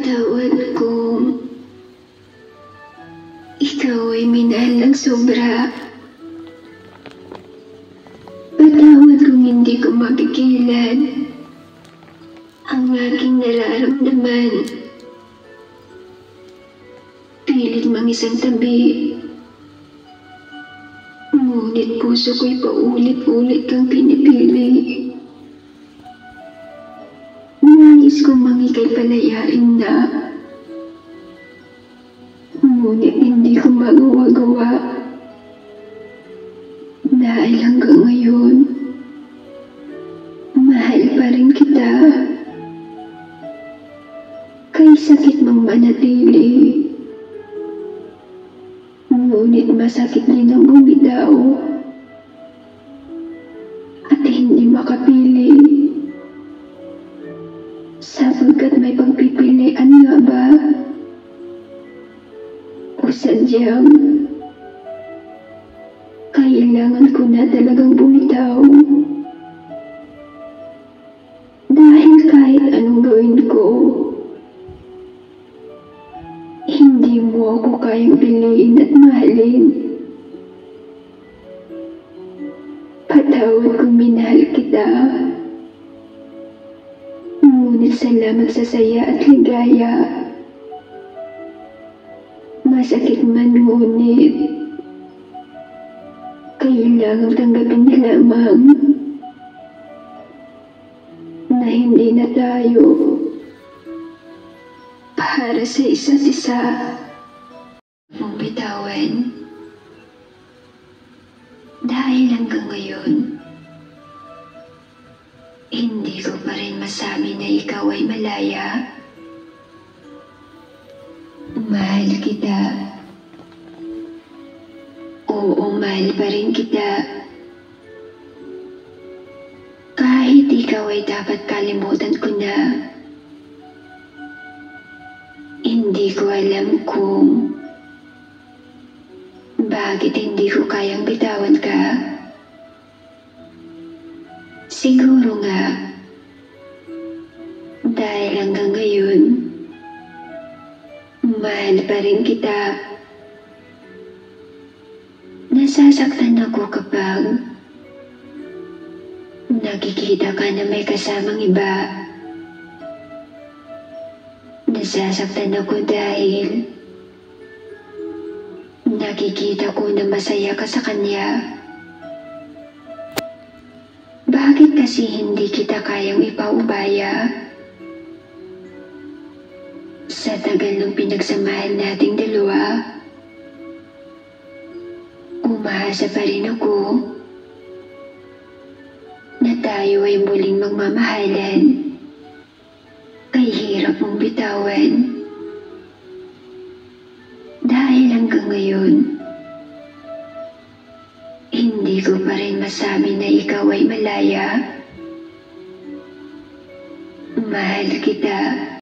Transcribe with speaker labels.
Speaker 1: Patawad kung ikaw ay minahal ng sobra. Patawad kung hindi ko mapigilan ang aking nararamdaman. Pilit mang isang tabi, ngunit puso ko'y paulit-ulit kang pinipili. Nais kong mangikay palayain na, ngunit hindi ko magawa-gawa. Dahil hanggang ngayon, mahal pa rin kita. Kay sakit mang manatili, ngunit masakit din ang bumitaw at hindi makapili. Sapagkat may pagpipilian nga ba? O sadyang kailangan ko na talagang bumitaw? Dahil kahit anong gawin ko, hindi mo ako kayang piliin at mahalin. Patawad kung minahal kita, ngunit salamat sa saya at ligaya. Masakit man ngunit kailangang tanggapin na lamang na hindi na tayo para sa isa't isa. Mong bitawan dahil hanggang ngayon hindi ko pa rin masabi na ikaw ay malaya. Mahal kita. Oo, mahal pa rin kita. Kahit ikaw ay dapat kalimutan ko na. Hindi ko alam kung bakit hindi ko kayang bitawan ka. Siguro nga, dahil hanggang ngayon, mahal pa rin kita. Nasasaktan ako kapag nakikita ka na may kasamang iba. Nasasaktan ako dahil nakikita ko na masaya ka sa kanya. Bakit kasi hindi kita kayang ipaubaya? Sa tagal ng pinagsamahan nating dalawa, umaasa pa rin ako na tayo ay muling magmamahalan. Kay hirap mong bitawan. Dahil hanggang ngayon, hindi ko pa rin masabi na ikaw ay malaya. Mahal kita.